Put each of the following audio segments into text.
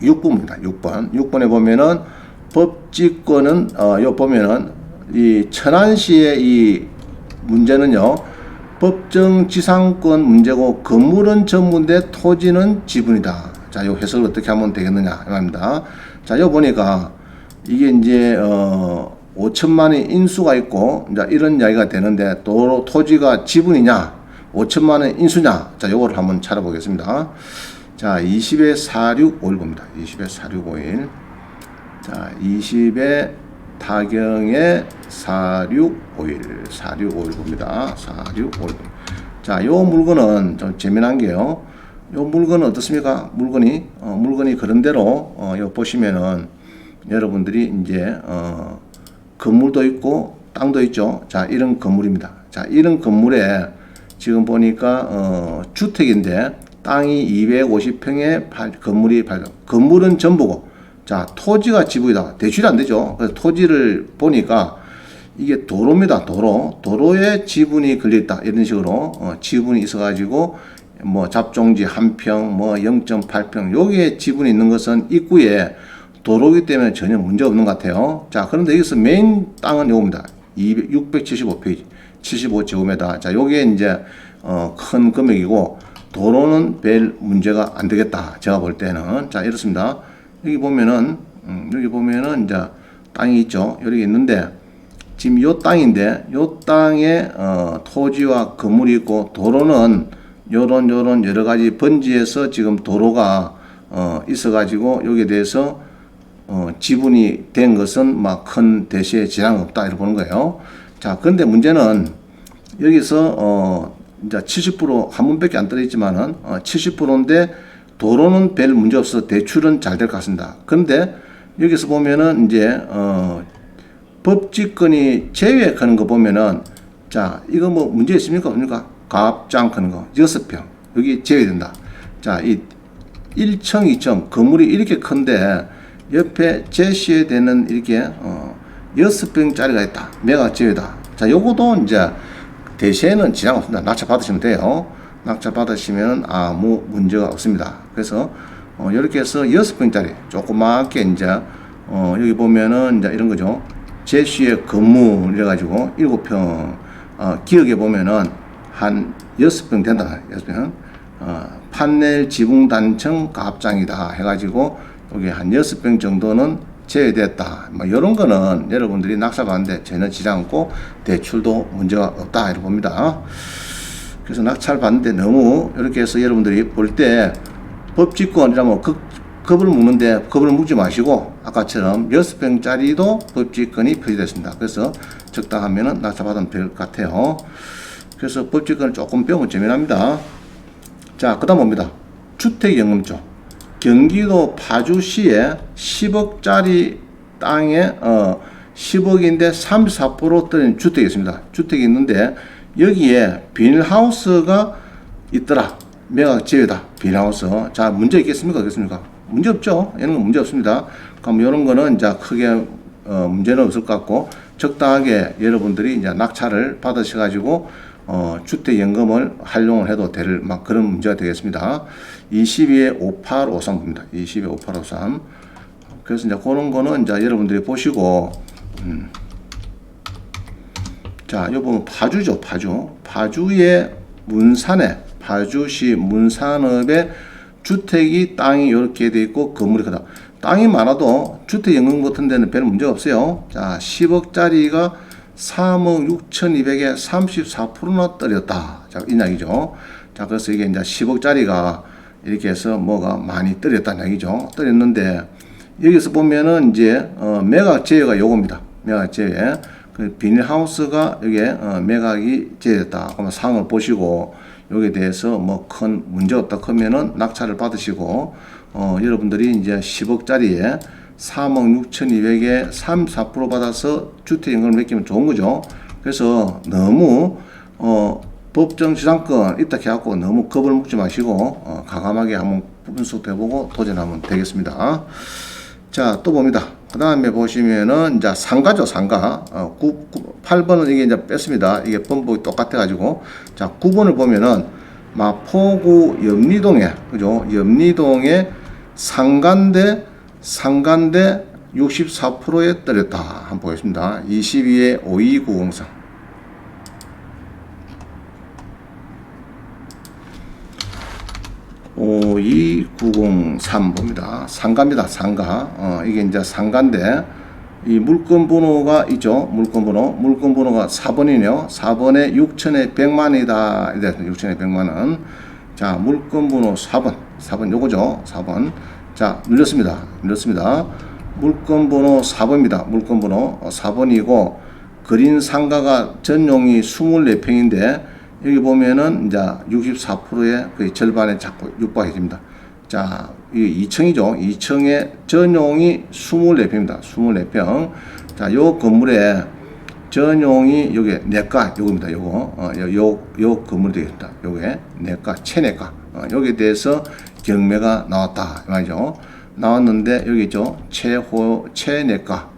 6번입니다. 6번. 6번에 보면은 법지권은 요 보면은 이 천안시의 이 문제는요. 법정 지상권 문제고 건물은 전부인데 토지는 지분이다. 자, 요 해석을 어떻게 하면 되겠느냐 이 말입니다. 자, 요 보니까 이게 이제 5천만의 인수가 있고 이제 이런 이야기가 되는데 도로 토지가 지분이냐 5천만의 인수냐. 자, 요거를 한번 찾아보겠습니다. 자, 20에 4651봅니다. 20에 4651. 자, 20에 타경에 4651. 4651 봅니다. 4651. 자, 요 물건은 좀 재미난 게요. 요 물건은 어떻습니까? 물건이 그런대로, 요 보시면은 여러분들이 이제, 건물도 있고 땅도 있죠. 자, 이런 건물입니다. 자, 이런 건물에 지금 보니까, 주택인데, 땅이 250평에 건물은 전부고, 자, 토지가 지분이다. 대출이 안 되죠. 그래서 토지를 보니까 이게 도로입니다. 도로에 지분이 걸려있다. 이런 식으로, 지분이 있어가지고, 뭐, 잡종지 1평, 뭐, 0.8평, 여기에 지분이 있는 것은 입구에 도로이기 때문에 전혀 문제 없는 것 같아요. 자, 그런데 여기서 메인 땅은 요겁니다. 675페이지, 75제곱미터. 자, 요게 이제, 큰 금액이고, 도로는 별 문제가 안 되겠다. 제가 볼 때는. 자, 이렇습니다. 여기 보면은 이제 땅이 있죠. 여기 있는데, 지금 요 땅인데, 요 땅에, 토지와 건물이 있고, 도로는 요런 여러 가지 번지에서 지금 도로가, 있어가지고, 여기에 대해서, 지분이 된 것은 막 큰 대시에 지장 없다. 이렇게 보는 거예요. 자, 그런데 문제는 여기서, 이제 70% 한 번밖에 안 떨어졌지만은 70%인데 도로는 별 문제 없어 대출은 잘 될 것 같습니다. 그런데 여기서 보면은 이제 법지권이 제외하는 거 보면은 자, 이거 뭐 문제 있습니까? 없습니까? 가압장 하는 거 6평 여기 제외된다. 자, 이 1층 2층 건물이 이렇게 큰데 옆에 제시에 되는 이렇게 6평짜리가 있다. 매각 제외다. 자, 요거도 이제 대시에는 지장 없습니다. 낙찰 받으시면 돼요. 낙찰 받으시면 아무 문제가 없습니다. 그래서 이렇게 해서 6평짜리 조그맣게 이제 여기 보면은 이제 이런 거죠. 제시의 건물 이래 가지고 7평 기억에 보면은 한 6평 된다. 6평. 판넬 지붕 단층 가압장이다 해 가지고 여기 한 6평 정도는 제외됐다. 뭐 이런 거는 여러분들이 낙찰 받는데 전혀 지장 없고 대출도 문제가 없다 이렇게 봅니다. 그래서 낙찰 받는데 너무 이렇게 해서 여러분들이 볼 때 법지권이라면 겁을 먹는데 겁을 먹지 마시고 아까처럼 6평짜리도 법지권이 표시됐습니다. 그래서 적당하면은 낙찰 받으면 될 것 같아요. 그래서 법지권을 조금 배우면 재미납니다. 자, 그 다음 봅니다. 주택연금죠. 경기도 파주시에 10억짜리 땅에 10억인데 34% 떨어진 주택이 있습니다. 주택이 있는데 여기에 비닐하우스가 있더라. 매각 제외다. 비닐하우스. 자, 문제 있겠습니까? 없겠습니까? 문제 없죠. 이런 건 문제 없습니다. 그럼 이런 거는 이제 크게 문제는 없을 것 같고 적당하게 여러분들이 이제 낙찰을 받으셔가지고 주택연금을 활용을 해도 될 막 그런 문제가 되겠습니다. 22에 5853입니다. 22에 5853. 그래서 이제 그런 거는 이제 여러분들이 보시고, 자, 요 보면 파주죠, 파주. 파주의 문산에, 파주시 문산읍에 주택이 땅이 이렇게 돼 있고 건물이 크다. 땅이 많아도 주택연금 같은 데는 별 문제가 없어요. 자, 10억짜리가 3억 6,200에 34%나 떨어졌다. 자, 이 이야기죠. 자, 그래서 이게 이제 10억짜리가 이렇게 해서 뭐가 많이 떨어졌다는 얘기죠. 떨어졌는데, 여기서 보면은 이제, 매각 제외가 요겁니다. 매각 제외. 그 비닐하우스가 여기에, 매각이 제외됐다. 그러면 상을 보시고, 여기에 대해서 뭐 큰 문제 없다 하면은 낙찰을 받으시고, 여러분들이 이제 10억짜리에 3억 6,200에 34% 받아서 주택연금을 맡기면 좋은 거죠. 그래서 너무 법정 지상권 있다 해갖고 너무 겁을 먹지 마시고 과감하게 한번 분석해보고 도전하면 되겠습니다. 자, 또 봅니다. 그 다음에 보시면은 이제 상가죠, 상가. 8번은 이게 이제 뺐습니다. 이게 번복이 똑같아가지고. 자, 9번을 보면은 마포구 염리동에, 그죠? 염리동에 상간대 64%에 떨렸다. 한번 보겠습니다. 22의 52903. 52903 봅니다. 상가입니다. 상가. 이게 이제 상가인데, 이 물건 번호가 있죠. 물건 번호가 4번이네요. 4번에 6천에 100만이다. 이래 6천에 100만원. 자, 물건 번호 4번 요거죠. 4번. 자, 눌렸습니다. 물건 번호 4번입니다. 물건 번호 4번이고, 그린 상가가 전용이 24평인데, 여기 보면은 이제 64%의 거의 절반에 자꾸 육박해집니다. 자, 이 2층이죠. 2층에 전용이 24평입니다. 24평. 자, 요 건물에 전용이 요게 내과 요겁니다. 요거. 요 건물이 되겠다. 요게 내과, 체내과. 여기에 대해서 경매가 나왔다. 말이죠. 나왔는데 여기 있죠. 체내과.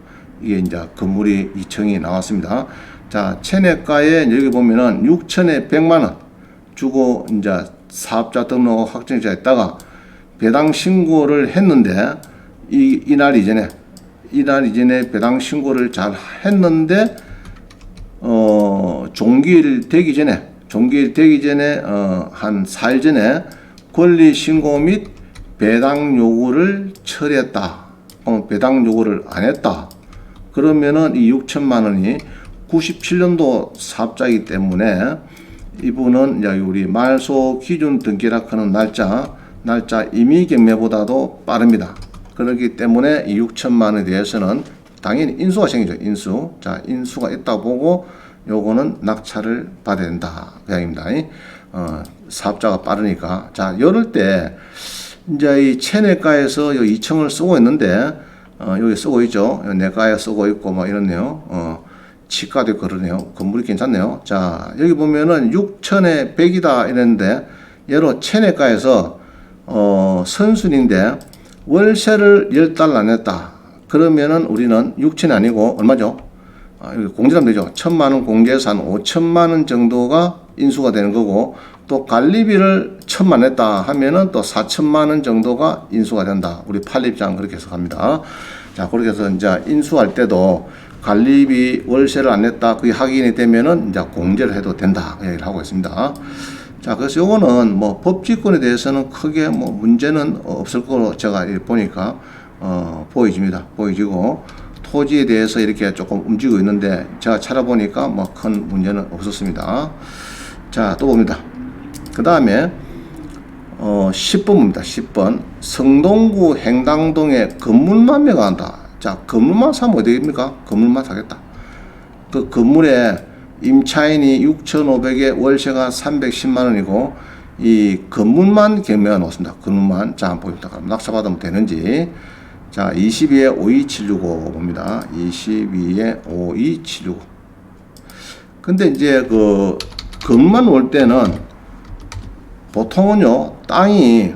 이게 이제 건물이 2층이 나왔습니다. 자, 체내과에 여기 보면은 6천에 100만원 주고 이제 사업자 등록 확정자 했다가 배당 신고를 했는데 이날 이전에 배당 신고를 잘 했는데 종기일 되기 전에 한 4일 전에 권리 신고 및 배당 요구를 처리했다. 배당 요구를 안 했다. 그러면은 이 6천만 원이 97년도 사업자이기 때문에 이분은 우리 말소 기준 등기락하는 날짜 임의 경매보다도 빠릅니다. 그렇기 때문에 이 6천만 원에 대해서는 당연히 인수가 생기죠. 인수. 자, 인수가 있다 보고 요거는 낙찰을 받아야 된다. 그 이야기입니다. 사업자가 빠르니까. 자, 이럴 때 이제 이 체내과에서 요 2층을 쓰고 있는데 여기 쓰고 있죠. 내과에 쓰고 있고 뭐 이렇네요. 치과도 그러네요. 건물이 괜찮네요. 자, 여기 보면은 6천에 100이다 이랬는데 얘로 체내과에서 선순인데 월세를 10달 안 냈다. 그러면은 우리는 6천이 아니고 얼마죠? 여기 공제하면 되죠. 1,000만 원 공제해서 한 5천만 원 정도가 인수가 되는 거고, 또 관리비를 1,000만 냈다 하면은 또 4천만 원 정도가 인수가 된다. 우리 판립장 그렇게 해석합니다. 자, 그렇게 해서 이제 인수할 때도 관리비 월세를 안 냈다. 그게 확인이 되면은 이제 공제를 해도 된다. 그 얘기를 하고 있습니다. 자, 그래서 요거는 뭐 법지권에 대해서는 크게 뭐 문제는 없을 거로 제가 보니까 보여지고, 토지에 대해서 이렇게 조금 움직이고 있는데 제가 찾아보니까 뭐 큰 문제는 없었습니다. 자, 또 봅니다. 그 다음에 10번입니다. 10번. 성동구 행당동에 건물만 매각한다. 자, 건물만 사면 어떻게 됩니까? 건물만 사겠다. 그 건물에 임차인이 6,500에 월세가 310만 원이고 이 건물만 경매가 나왔습니다. 건물만. 자, 한번 보입니다. 그럼 낙찰 받으면 되는지. 자, 22에 52765 봅니다. 22에 52765. 근데 이제 그 건물만 올 때는 보통은요, 땅이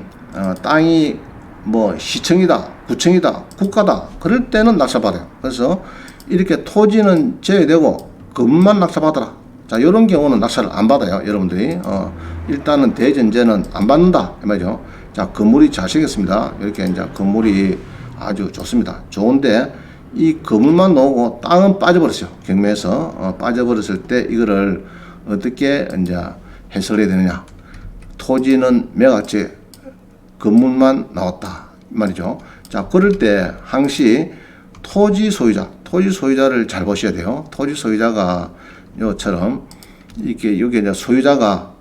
뭐 시청이다, 구청이다, 국가다, 그럴 때는 낙찰받아요. 그래서 이렇게 토지는 제외되고 건물만 낙찰받아라. 자, 이런 경우는 낙찰을 안 받아요. 여러분들이 일단은 대전제는 안 받는다 이 말이죠. 자, 건물이 잘 생겼습니다. 이렇게 이제 건물이 아주 좋습니다. 좋은데 이 건물만 나오고 땅은 빠져버렸어요. 경매에서 빠져버렸을 때 이거를 어떻게 이제 해석을 해야 되느냐. 토지는 매각제, 건물만 나왔다 말이죠. 자, 그럴 때 항시 토지 소유자를 잘 보셔야 돼요. 토지 소유자가 요처럼 이렇게 여기 이제 소유자가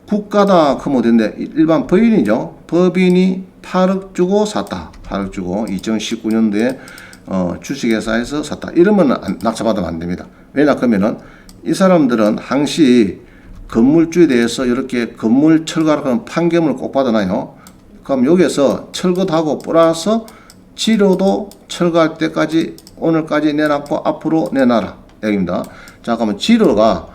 국가다 그러면 되는데 일반 법인이죠. 법인이 8억 주고 샀다. 8억 주고 2019년도에 주식회사에서 샀다. 이러면 낙찰받으면 안 됩니다. 왜냐 그러면은 이 사람들은 항시 건물주에 대해서 이렇게 건물 철거하는 판결문을 꼭 받아놔요. 그럼 여기에서 철거하고 플러스 지료도 철거할 때까지 오늘까지 내놨고 앞으로 내놔라 얘기입니다. 자, 그러면 지료가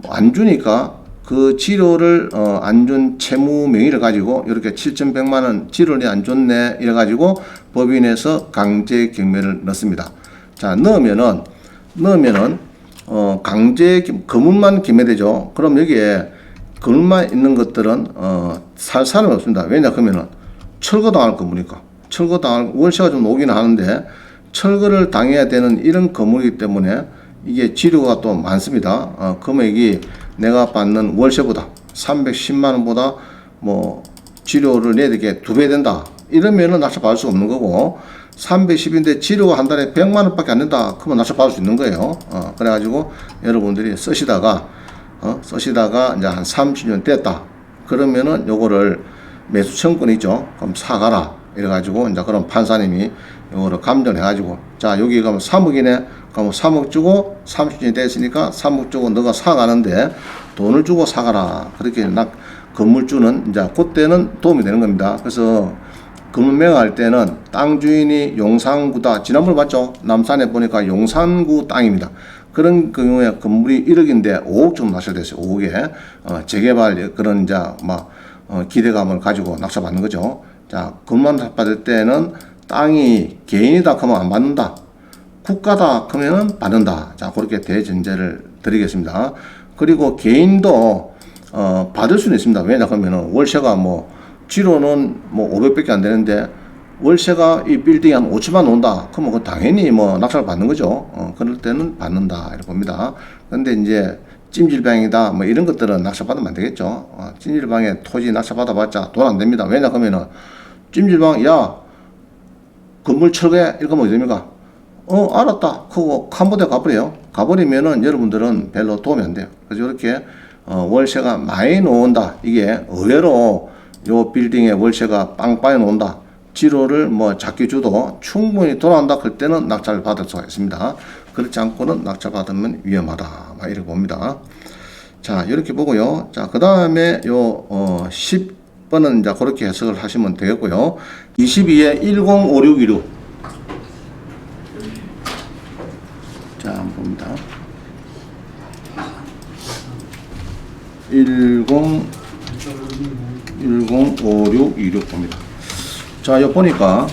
안 주니까 그 지료를 안 준 채무 명의를 가지고 이렇게 7,100만 원 지료를 안 줬네 이래 가지고 법인에서 강제 경매를 넣습니다. 자, 넣으면은 강제 건물만 경매되죠. 그럼 여기에 건물만 있는 것들은 살 사람이 없습니다. 왜냐 그러면은 철거당할 건물이니까 철거당 월세가 좀 오긴 하는데 철거를 당해야 되는 이런 건물이기 때문에 이게 지료가 또 많습니다. 금액이 내가 받는 월세보다 310만 원보다 뭐 지료를 내야 되게 2배 된다. 이러면은 낙찰 받을 수 없는 거고 310인데 지료가 한 달에 100만 원밖에 안 된다. 그러면 낙찰 받을 수 있는 거예요. 그래가지고 여러분들이 쓰시다가 이제 한 30년 됐다. 그러면은 요거를 매수 청구권이죠. 그럼 사가라. 이래가지고 이제 그럼 판사님이 요거를 감정해가지고 자 여기 가면 3억이네. 그럼 3억 주고 30년이 됐으니까 3억 주고 너가 사가는데 돈을 주고 사가라. 그렇게 건물주는 이제 그때는 도움이 되는 겁니다. 그래서 건물 매각할 때는 땅 주인이 용산구다. 지난번에 봤죠? 남산에 보니까 용산구 땅입니다. 그런 경우에 건물이 1억인데 5억 정도 낙찰됐어요. 5억에 재개발 그런 이제 막 기대감을 가지고 낙찰받는 거죠. 자, 건물 받을 때는 땅이 개인이다 하면 안 받는다. 국가다 하면은 받는다. 자, 그렇게 대전제를 드리겠습니다. 그리고 개인도 받을 수는 있습니다. 왜냐 하면은 월세가 뭐 지로는 뭐 500밖에 안 되는데 월세가 이 빌딩이 한 5천만 온다. 그러면 그 당연히 뭐 낙찰을 받는 거죠. 그럴 때는 받는다. 이렇게 봅니다. 근데 이제 찜질방이다. 뭐 이런 것들은 낙찰 받으면 안 되겠죠. 찜질방에 토지 낙찰 받아봤자 돈 안 됩니다. 왜냐 하면은 찜질방, 야, 건물 철거해. 이렇게 하면 어디 됩니까? 알았다. 그거 한 번에 가버려요. 가버리면은 여러분들은 별로 도움이 안 돼요. 그래서 이렇게 월세가 많이 나온다. 이게 의외로 요 빌딩에 월세가 빵빵히 나온다. 지로를 뭐 작게 줘도 충분히 돌아온다. 그럴 때는 낙찰을 받을 수가 있습니다. 그렇지 않고는 낙찰 받으면 위험하다. 막 이렇게 봅니다. 자, 이렇게 보고요. 자, 그 다음에 요 10번은 이제 그렇게 해석을 하시면 되겠고요. 22에 105616. 자, 한번 봅니다. 105626 봅니다. 자, 여기 보니까,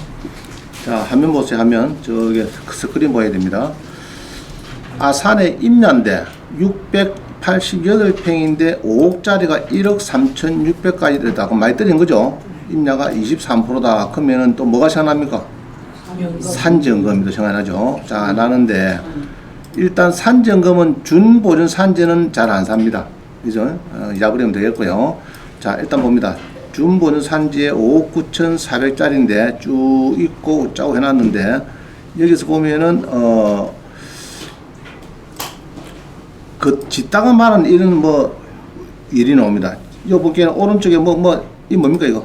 자, 화면 보세요. 화면. 저기 스크린 봐야 됩니다. 아산의 임야인데 688평인데 5억짜리가 1억 3,600까지 됐다. 많이 떨어진 거죠. 임야가 23%다. 그러면은 또 뭐가 생각납니까? 산지연금도 생각나죠. 자, 나는데 일단 산지연금은 준보증 산지는 잘 안 삽니다. 그죠? 잊어버리면 되겠고요. 자, 일단 봅니다. 준보증 산지에 5억 9,400짜리인데 쭉 있고 짜고 해놨는데 여기서 보면은 그 짓다가 말하는 이런 뭐 일이 나옵니다. 요 보기에는 오른쪽에 이 뭡니까 이거?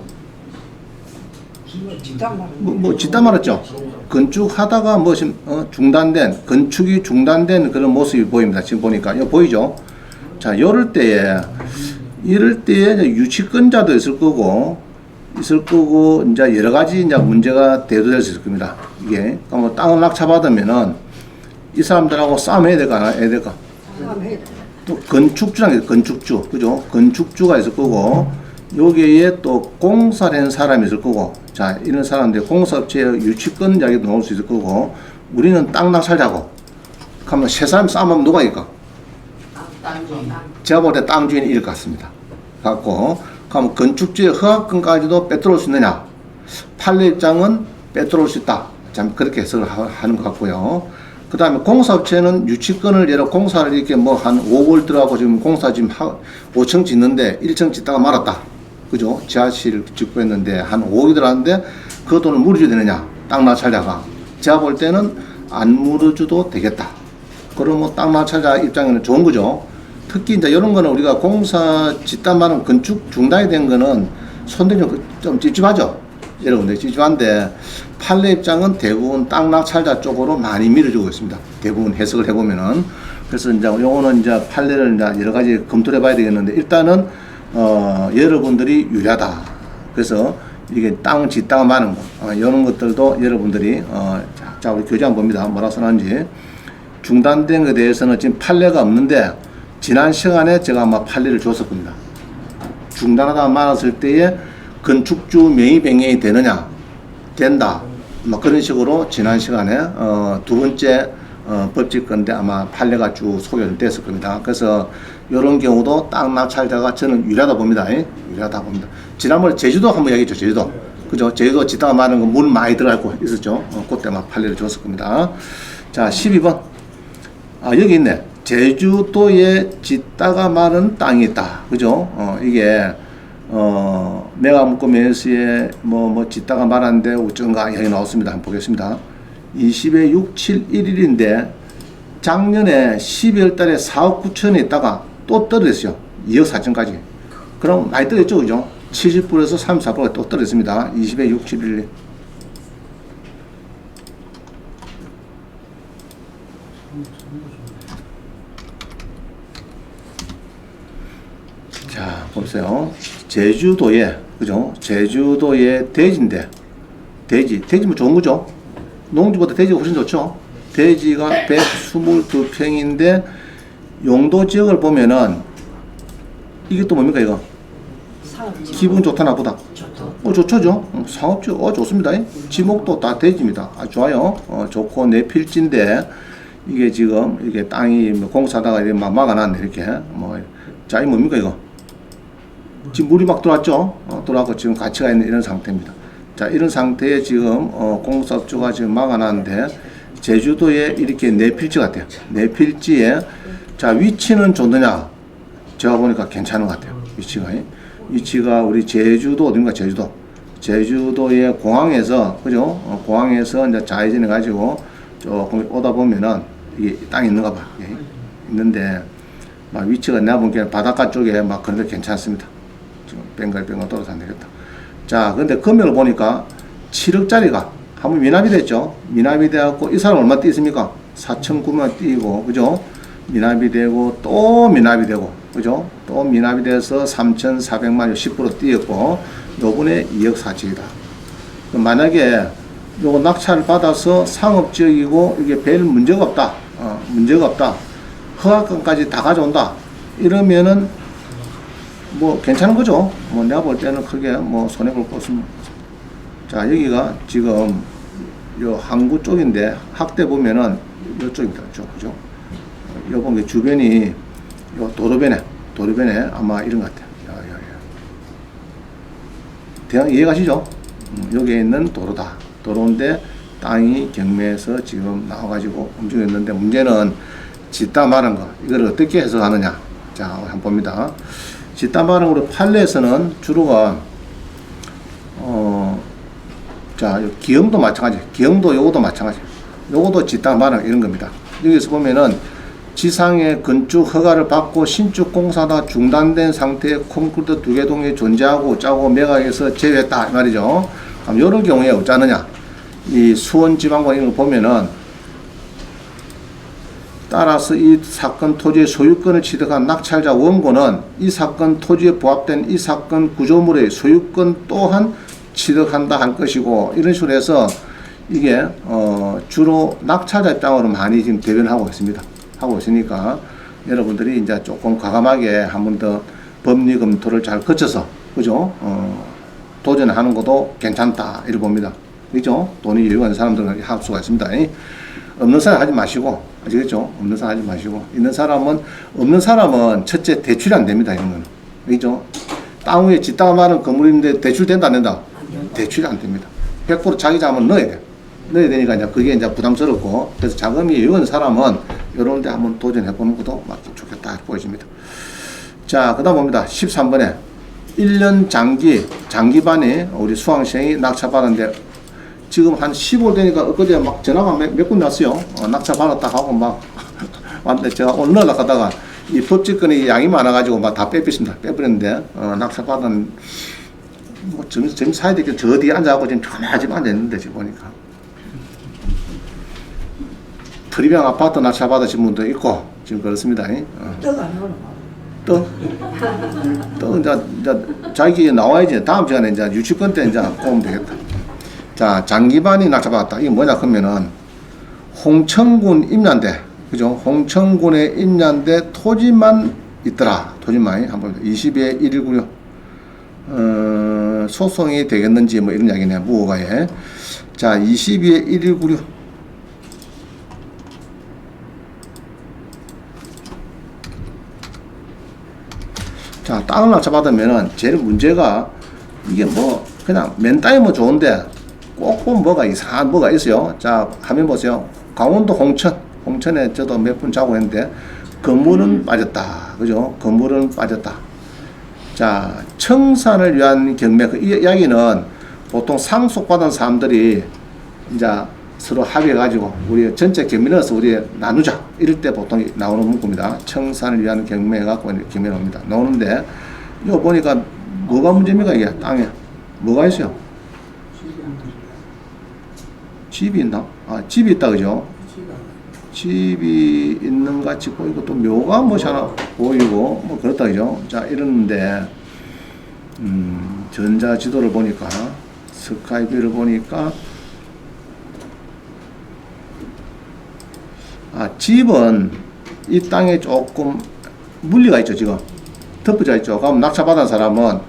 짓다 말았죠. 건축하다가 중단된 건축이 중단된 그런 모습이 보입니다. 지금 보니까 이거 보이죠? 자, 이럴 때에 유치권자도 있을 거고 이제 여러 가지 이제 문제가 대두될 수 있을 겁니다. 이게 뭐 땅을 낙찰받으면은 이 사람들하고 싸움해야 될까 안 해야 될까? 또 건축주랑 건축주, 그죠? 건축주가 있을 거고 여기에 또 공사를 한 사람이 있을 거고, 자, 이런 사람들 공사업체의 유치권 이야기도 나올 수 있을 거고, 우리는 땅 낙찰자고 그러면 세 사람 싸움하면 누가 이길까? 제가 볼 때 땅 주인이 이길 것 같습니다. 갖고 그럼 건축주의 허가권까지도 빼들어올 수 있느냐? 판례 입장은 빼들어올 수 있다. 참 그렇게 해석을 하는 것 같고요. 그 다음에 공사업체는 유치권을 예로 공사를 이렇게 한 5월 들어가고 지금 공사 지금 5층 짓는데 1층 짓다가 말았다. 그죠? 지하실 짓고 했는데 한 5억이 들어갔는데 그 돈을 물어줘야 되느냐? 땅 낙찰자가. 제가 볼 때는 안 물어줘도 되겠다. 그러면 땅 낙찰자 입장에는 좋은 거죠. 특히 이제 이런 거는 우리가 공사 짓단 말은 건축 중단이 된 거는 손대기 좀 찝찝하죠. 여러분들 찝찝한데 판례 입장은 대부분 땅 낙찰자 쪽으로 많이 밀어주고 있습니다. 대부분 해석을 해보면은. 그래서 이제 요거는 이제 판례를 이제 여러 가지 검토를 해봐야 되겠는데 일단은 여러분들이 유리하다. 그래서 이게 땅 짓다가 많은 거 이런 것들도 여러분들이 자 우리 교재 한번 봅니다. 뭐라 써놨는지. 중단된 것에 대해서는 지금 판례가 없는데 지난 시간에 제가 아마 판례를 줬을 겁니다. 중단하다 말았을 때에 건축주 명의 변경이 되느냐? 된다. 뭐 그런 식으로 지난 시간에 두 번째 법칙 건데 아마 판례가 쭉 소개됐을 겁니다. 그래서 이런 경우도 땅 낙찰자가 저는 유리하다 봅니다. 유리하다 봅니다. 지난번에 제주도 한번 얘기했죠. 제주도. 그죠? 제주도 짓다가 마는 거 물 많이 들어가고 있었죠. 그때만 판례를 줬을 겁니다. 자, 12번. 아, 여기 있네. 제주도에 짓다가 마는 땅이 있다. 그죠? 이게, 내가 묻고 매수에 뭐 짓다가 말았는데 어쩐가 여기 나왔습니다. 한번 보겠습니다. 20에 6, 7, 1일인데 작년에 12월 달에 4억 9천에 있다가 또 떨어졌어요. 2억 4천까지. 그럼 많이 떨어졌죠. 그죠? 70%에서 34%가 또 떨어졌습니다. 20에 6, 7, 1일. 자, 보세요. 제주도에, 그죠? 제주도에 돼지인데, 돼지면 좋은 거죠? 농지보다 돼지가 훨씬 좋죠? 돼지가 122평인데, 용도 지역을 보면은, 이게 또 뭡니까, 이거? 기분 좋다, 나보다? 좋죠? 상업지역, 좋습니다. 지목도 다 돼지입니다. 좋아요. 좋고, 내 필지인데, 이게 지금, 이게 땅이 공사하다가 이렇게 막 막아놨네, 이렇게. 자, 이 뭡니까, 이거? 지금 물이 막 들어왔죠? 들어왔고 지금 가치가 있는 이런 상태입니다. 자, 이런 상태에 지금 공사업주가 지금 막아놨는데 제주도에 이렇게 네 필지 같아요. 네 필지에 자, 위치는 좋느냐? 제가 보니까 괜찮은 것 같아요. 위치가 우리 제주도 어딘가 제주도의 공항에서 그죠? 공항에서 이제 좌회전해 가지고 조금 오다 보면은 이게 땅이 있는가 봐. 있는데 막 위치가 내가 보기에는 바닷가 쪽에 막 그런데 괜찮습니다. 뱅글뱅글 돌아서 안 되겠다. 자, 근데 금액을 보니까 7억짜리가 한번 미납이 됐죠. 미납이 돼갖고 이 사람 얼마 띄습니까? 4,900만 띄고, 그죠? 미납이 되고 또 미납이 되고, 그죠? 또 미납이 돼서 3,400만 10% 띄었고, 요번에 2억 4천이다. 만약에 요거 낙찰을 받아서 상업지역이고 이게 별 문제가 없다. 문제가 없다. 허가권까지 다 가져온다. 이러면은 뭐 괜찮은 거죠. 내가 볼 때는 크게 손해볼 거 없습니다. 자, 여기가 지금 요 항구 쪽인데 학대 보면은 요쪽입니다. 그죠? 요 본 게 주변이 요 도로변에 아마 이런 것 같아요. 대강 이해가시죠? 여기에 있는 도로인데 땅이 경매에서 지금 나와가지고 움직였는데 문제는 짓다 말한 거 이걸 어떻게 해석하느냐. 자, 한번 봅니다. 짓다 말은 우리 판례에서는 주로가 자, 기형도 마찬가지. 기형도 요것도 마찬가지. 요것도 짓다 말은 이런 겁니다. 여기서 보면은 지상에 건축 허가를 받고 신축 공사가 중단된 상태에 콘크리트 2개 동이 존재하고 짜고 매각에서 제외했다 이 말이죠. 그럼 이런 경우에 어쩌느냐? 이 수원지방관 이런 거 보면은 따라서 이 사건 토지의 소유권을 취득한 낙찰자 원고는 이 사건 토지에 부합된 이 사건 구조물의 소유권 또한 취득한다 할 것이고 이런 식으로 해서 이게 주로 낙찰자 입장으로 많이 지금 대변하고 있습니다. 하고 있으니까 여러분들이 이제 조금 과감하게 한 번 더 법리 검토를 잘 거쳐서 그죠? 도전하는 것도 괜찮다 이렇게 봅니다. 그죠? 돈이 여유가 있는 사람들은 할 수가 있습니다. 없는 사람 하지 마시고, 아시겠죠? 없는 사람 하지 마시고, 없는 사람은 첫째 대출이 안 됩니다, 이런 거는. 그죠? 땅 위에 짓다가 마는 건물인데 대출 된다, 안 된다? 대출이 안 됩니다. 100% 자기 자금을 넣어야 돼. 넣어야 되니까 이제 그게 이제 부담스럽고, 그래서 자금이 여유 있는 사람은 이런 데 한번 도전해보는 것도 맞기 좋겠다, 이렇게 보여집니다. 자, 그 다음 봅니다. 13번에 1년 장기반이 우리 수강생이 낙찰받았는데 지금 한 15일 되니까 엊그제 막 전화가 몇 건 왔어요. 낙찰 받았다 하고 막 왔는데 제가 오늘 넣으려고 하다가 이 법칙권이 양이 많아가지고 막 다 빼버렸는데 낙찰 받은 뭐 점 사야 되겠 저 뒤에 앉아갖고 지금 조마지만 앉아있는데 지금 보니까 트리병 아파트 낙찰 받으신 분도 있고 지금 그렇습니다. 또 이제 자기 나와야지. 다음 시간에 이제 유치권 때 이제 오면 되겠다. 자, 장기반이 낙찰받았다. 이게 뭐냐 그러면은 홍천군 임야인데, 그죠? 홍천군에 임야인데 토지만 있더라. 토지만이 한번 20에 119요. 소송이 되겠는지 뭐 이런 이야기네. 무허가에. 자, 22에 1196. 자, 땅을 낙찰받으면은 제일 문제가 이게 뭐 그냥 맨 땅이면 좋은데 꼭 보면 뭐가 이상한 뭐가 있어요. 자, 화면 보세요. 강원도 홍천에 저도 몇 분 자고 했는데 건물은 빠졌다. 그죠? 건물은 빠졌다. 자, 청산을 위한 경매, 그 이야기는 보통 상속받은 사람들이 이제 서로 합의해가지고 우리 전체 경매 넣어서 우리 나누자. 이럴 때 보통 나오는 문구입니다. 청산을 위한 경매가 경매 나옵니다. 나오는데 이거 보니까 뭐가 문제입니까? 이게 땅에 뭐가 있어요? 집이 있나? 아, 집이 있다, 그죠? 집이 있는 같이 보이고 또 묘가 뭐 하나 보이고 뭐 그렇다, 그죠? 자, 이러는데 전자지도를 보니까 스카이뷰를 보니까 집은 이 땅에 조금 물리가 있죠. 지금 덮어져 있죠. 그럼 낙찰받은 사람은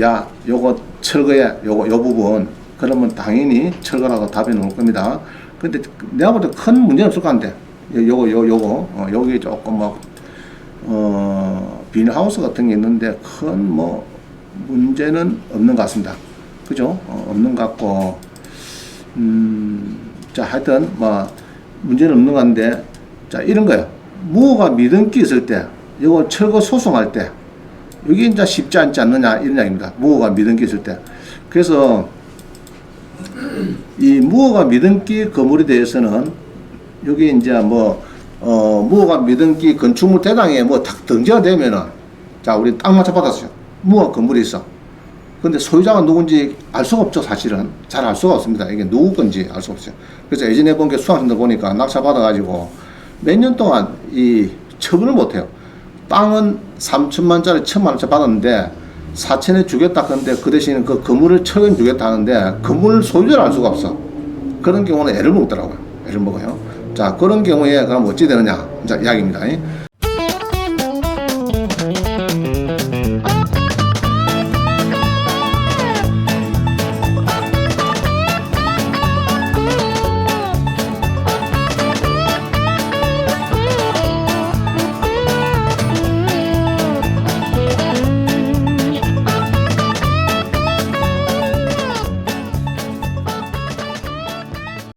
야, 요거 철거해, 요 부분, 그러면 당연히 철거라고 답해 놓을 겁니다. 근데 내가 볼 때 큰 문제는 없을 것 같은데 요거 여기 조금 막 비닐하우스 같은 게 있는데 큰 뭐 문제는 없는 것 같습니다. 그죠? 없는 것 같고 자, 하여튼 뭐 문제는 없는 것 같은데, 자, 이런 거예요. 무허가 미등기 있을 때 이거 철거 소송할 때 여기 이제 쉽지 않지 않느냐 이런 이야기입니다. 무허가 미등기 있을 때. 그래서 이 무허가 미등기 건물에 대해서는 여기 이제 뭐 무허가 미등기 건축물 대당에 뭐 딱 등재가 되면은, 자, 우리 땅 맞춰 받았어요. 무허가 건물이 있어. 근데 소유자가 누군지 알 수가 없죠. 사실은 잘 알 수가 없습니다. 이게 누구 건지 알 수가 없어요. 그래서 예전에 본 게 수강생들 보니까 낙찰 받아가지고 몇 년 동안 이 처분을 못해요. 땅은 3천만짜리 1,000만원짜리 받았는데 4천에 주겠다 하는데 그 대신 그 건물을 1,000원 주겠다 하는데 건물 소유자를 알 수가 없어. 그런 경우는 애를 먹더라고요. 애를 먹어요. 자, 그런 경우에 그럼 어찌 되느냐? 자, 이야기입니다.